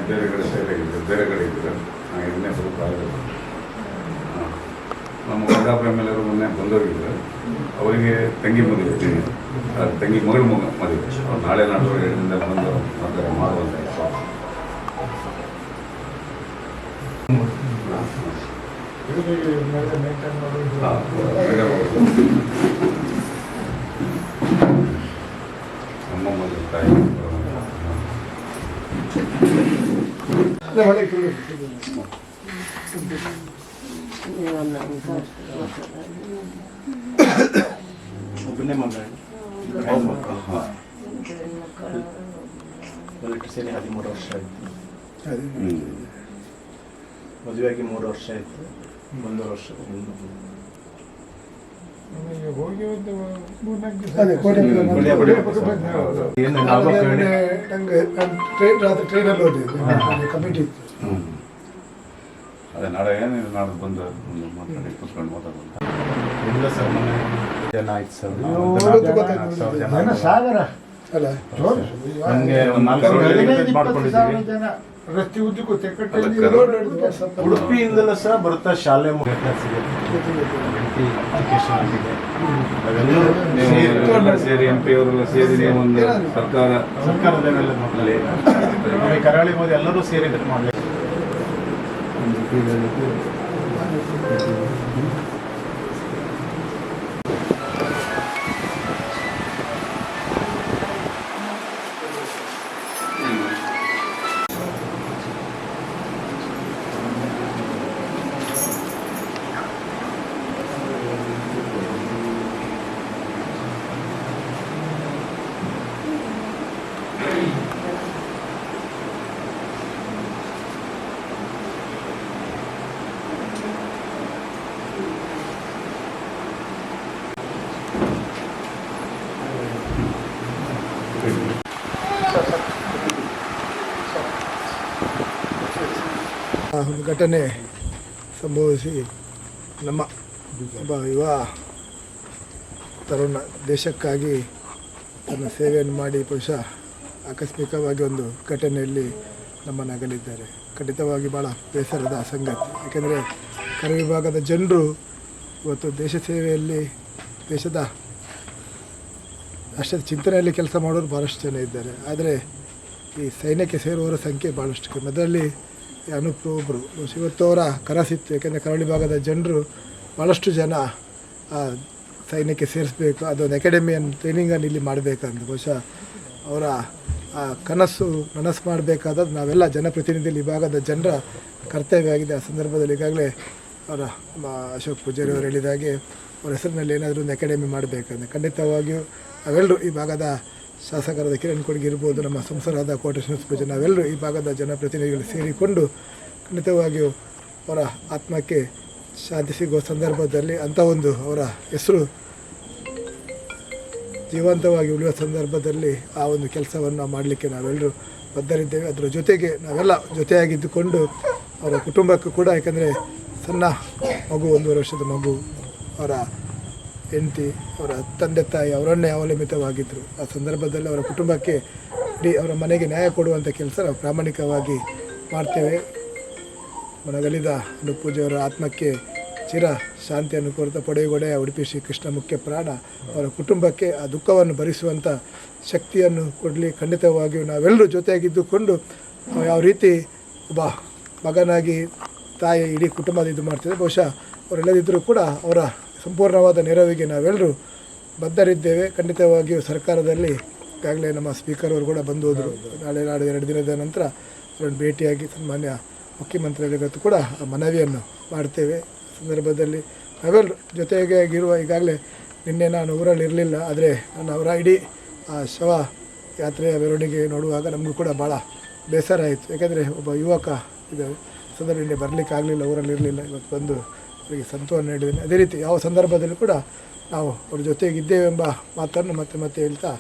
ಬೇರೆ ಕಡೆ ಸೇರಿದೆ, ಬೇರೆ ಕಡೆ ಇದ್ದೀರ. ಎಣ್ಣೆ ಸ್ವಲ್ಪ ಆಗಿಲ್ಲ. ನಮ್ಮ ಕಡಾಪುರ ಮೇಲೆಯವರು ಮೊನ್ನೆ ಬಂದೋಗಿದ್ರು. ಅವರಿಗೆ ತಂಗಿ ಮದುವೆ ಇದ್ದೀನಿ, ತಂಗಿ ಮಗಳು ಮದುವೆ. ಅವ್ರು ನಾಳೆ ನಾಡು 2 ದಿನದಲ್ಲಿ ಬಂದು ಮಾಡ್ತಾರೆ ಮಾಡುವಂತ. ನಮ್ಮ ಮದುವೆ ತಾಯಿ ಒಬ್ಬನೇ ಮಗ ಸೇರಿ 13 ವರ್ಷ ಆಯಿತು. ಮದುವೆಯಾಗಿ 3 ವರ್ಷ ಆಯಿತು. 1 ವರ್ಷ ಹೋಗಿ ಒಂದು 4-5 ದಿವಸ ರಾತ್ರಿ ಟ್ರೈನಲ್ಲಿ ಹೋಗಿದ್ದೆ. ಕಮಿಟಿ ಇತ್ತು. ಅದೇ ನಾಳೆ ಏನೇನು ನಾಳೆ ಬಂದು ಮಾತಾಡಿ ಕೂತ್ಕೊಂಡು ಮಾತಾಡೋದು. ಇಲ್ಲ ಸರ್, ಮನೆ ಜನ ಆಯ್ತು ಸರ್. ಜನ ಸಾಗರ ಅಲ್ಲ, ನನಗೆ ಒಂದು 4 ಮಾಡ್ಕೊಂಡಿದ್ದೀವಿ. ರಸ್ತೆ ಉದ್ದಕ್ಕೂ ಉಡುಪಿಯಿಂದಲೂ ಸಹ ಬರುತ್ತಾ ಶಾಲೆ ಸೇರಿ MP ಅವರೆಲ್ಲ ಸೇರಿ ನೀವು ಒಂದು ಸರ್ಕಾರದ ಕರಾವಳಿ ಮೋದಿ ಎಲ್ಲರೂ ಸೇರಿ ಮಾಡಲಿ. ಒಂದು ಘಟನೆ ಸಂಭವಿಸಿ ನಮ್ಮ ಒಬ್ಬ ಯುವ ತರುಣ ದೇಶಕ್ಕಾಗಿ ತನ್ನ ಸೇವೆಯನ್ನು ಮಾಡಿ ಬಹುಶಃ ಆಕಸ್ಮಿಕವಾಗಿ ಒಂದು ಘಟನೆಯಲ್ಲಿ ನಮ್ಮನ್ನು ಅಗಲಿದ್ದಾರೆ. ಖಂಡಿತವಾಗಿ ಭಾಳ ಬೇಸರದ ಸಂಗತಿ. ಯಾಕೆಂದರೆ ಕರ ವಿಭಾಗದ ಜನರು ಇವತ್ತು ದೇಶ ಸೇವೆಯಲ್ಲಿ, ದೇಶದ ರಾಷ್ಟ್ರದ ಚಿಂತನೆಯಲ್ಲಿ ಕೆಲಸ ಮಾಡೋರು ಭಾಳಷ್ಟು ಜನ ಇದ್ದಾರೆ. ಆದರೆ ಈ ಸೈನ್ಯಕ್ಕೆ ಸೇರುವವರ ಸಂಖ್ಯೆ ಭಾಳಷ್ಟು ಕಮ್ಮಿ. ಅದರಲ್ಲಿ ಅನೂಪ್ ಒಬ್ಬರು ಇವತ್ತು ಅವರ ಕನಸಿತ್ತು. ಯಾಕೆಂದರೆ ಕರಾವಳಿ ಭಾಗದ ಜನರು ಭಾಳಷ್ಟು ಜನ ಸೈನ್ಯಕ್ಕೆ ಸೇರಿಸಬೇಕು, ಅದೊಂದು ಅಕಾಡೆಮಿಯನ್ನು ಟ್ರೈನಿಂಗನ್ನು ಇಲ್ಲಿ ಮಾಡಬೇಕಂತ. ಬಹುಶಃ ಅವರ ಕನಸು ನನಸು ಮಾಡಬೇಕಾದದ್ದು ನಾವೆಲ್ಲ ಜನಪ್ರತಿನಿಧಿಗಳು, ಈ ಭಾಗದ ಜನರ ಕರ್ತವ್ಯ ಆಗಿದೆ. ಆ ಸಂದರ್ಭದಲ್ಲಿ ಈಗಾಗಲೇ ಅವರ ಅಶೋಕ್ ಪೂಜಾರಿ ಅವರು ಹೇಳಿದಾಗೆ ಅವರ ಹೆಸರಿನಲ್ಲಿ ಏನಾದರೂ ಒಂದು ಅಕಾಡೆಮಿ ಮಾಡಬೇಕಂದ್ರೆ ಖಂಡಿತವಾಗಿಯೂ ನಾವೆಲ್ಲರೂ ಈ ಭಾಗದ ಶಾಸಕರಾದ ಕಿರಣ್ ಕೊಡ್ಗೆ ಇರ್ಬೋದು, ನಮ್ಮ ಸಂಸದರಾದ ಕೋಟೆ ಶ್ರೀನಿವಾಸ ಪೂಜಾರಿ, ನಾವೆಲ್ಲರೂ ಈ ಭಾಗದ ಜನಪ್ರತಿನಿಧಿಗಳು ಸೇರಿಕೊಂಡು ಖಂಡಿತವಾಗಿಯೂ ಅವರ ಆತ್ಮಕ್ಕೆ ಶಾಂತಿ ಸಿಗುವ ಸಂದರ್ಭದಲ್ಲಿ ಅಂಥ ಒಂದು ಅವರ ಹೆಸರು ಜೀವಂತವಾಗಿ ಉಳಿಯುವ ಸಂದರ್ಭದಲ್ಲಿ ಆ ಒಂದು ಕೆಲಸವನ್ನು ಮಾಡಲಿಕ್ಕೆ ನಾವೆಲ್ಲರೂ ಬದ್ಧರಿದ್ದೇವೆ. ಅದರ ಜೊತೆಗೆ ನಾವೆಲ್ಲ ಜೊತೆಯಾಗಿದ್ದುಕೊಂಡು ಅವರ ಕುಟುಂಬಕ್ಕೂ ಕೂಡ, ಯಾಕಂದರೆ ಸಣ್ಣ ಮಗು, 1.5 ವರ್ಷದ ಮಗು, ಅವರ ಹೆಂಡತಿ, ಅವರ ತಂದೆ ತಾಯಿ ಅವರನ್ನೇ ಅವಲಂಬಿತವಾಗಿದ್ದರು. ಆ ಸಂದರ್ಭದಲ್ಲಿ ಅವರ ಕುಟುಂಬಕ್ಕೆ ಇಡೀ ಅವರ ಮನೆಗೆ ನ್ಯಾಯ ಕೊಡುವಂಥ ಕೆಲಸ ನಾವು ಪ್ರಾಮಾಣಿಕವಾಗಿ ಮಾಡ್ತೇವೆ. ಮನಗಲಿದ ಅನೂಪ್ ಪೂಜಾರಿಯವರ ಆತ್ಮಕ್ಕೆ ಚಿರ ಶಾಂತಿಯನ್ನು ಕೋರುತ್ತಾ ಪಡೆಯುಗೊಡೆಯ ಉಡುಪಿ ಶ್ರೀಕೃಷ್ಣ ಮುಖ್ಯ ಪ್ರಾಣ ಅವರ ಕುಟುಂಬಕ್ಕೆ ಆ ದುಃಖವನ್ನು ಭರಿಸುವಂಥ ಶಕ್ತಿಯನ್ನು ಕೊಡಲಿ. ಖಂಡಿತವಾಗಿಯೂ ನಾವೆಲ್ಲರೂ ಜೊತೆಯಾಗಿದ್ದುಕೊಂಡು ಯಾವ ರೀತಿ ಒಬ್ಬ ಮಗನಾಗಿ ತಾಯಿ ಇಡೀ ಕುಟುಂಬದ ಇದು ಮಾಡ್ತಿದ್ದೆ, ಬಹುಶಃ ಅವರೆಲ್ಲದಿದ್ದರೂ ಕೂಡ ಅವರ ಸಂಪೂರ್ಣವಾದ ನೆರವಿಗೆ ನಾವೆಲ್ಲರೂ ಬದ್ಧರಿದ್ದೇವೆ. ಖಂಡಿತವಾಗಿಯೂ ಸರ್ಕಾರದಲ್ಲಿ ಈಗಾಗಲೇ ನಮ್ಮ ಸ್ಪೀಕರ್ ಅವರು ಕೂಡ ಬಂದು ಹೋದರು. ನಾಳೆ 2 ದಿನದ ನಂತರ ಅವರನ್ನು ಭೇಟಿಯಾಗಿ ಸನ್ಮಾನ್ಯ ಮುಖ್ಯಮಂತ್ರಿಗಳಿಗೂ ಕೂಡ ಮನವಿಯನ್ನು ಮಾಡ್ತೇವೆ. ಸಂದರ್ಭದಲ್ಲಿ ನಾವೆಲ್ಲರೂ ಜೊತೆಗಾಗಿರುವ, ಈಗಾಗಲೇ ನಿನ್ನೆ ನಾನು ಊರಲ್ಲಿ ಇರಲಿಲ್ಲ, ಆದರೆ ನಾನು ಅವರ ಇಡೀ ಶವ ಯಾತ್ರೆಯ ಮೆರವಣಿಗೆ ನೋಡುವಾಗ ನಮಗೂ ಕೂಡ ಭಾಳ ಬೇಸರ ಆಯಿತು. ಯಾಕೆಂದರೆ ಒಬ್ಬ ಯುವಕ ಇದು ಸಂದರ್ಭ ನಿನ್ನೆ ಬರಲಿಕ್ಕೆ ಆಗಲಿಲ್ಲ, ಊರಲ್ಲಿ ಇರಲಿಲ್ಲ, ಇವತ್ತು ಬಂದು ಅವರಿಗೆ ಸಂತೋಷವನ್ನು ನೀಡಿದ್ದೇನೆ. ಅದೇ ರೀತಿ ಯಾವ ಸಂದರ್ಭದಲ್ಲೂ ಕೂಡ ನಾವು ಅವ್ರ ಜೊತೆಗಿದ್ದೇವೆಂಬ ಮಾತನ್ನು ಮತ್ತೆ ಹೇಳ್ತಾ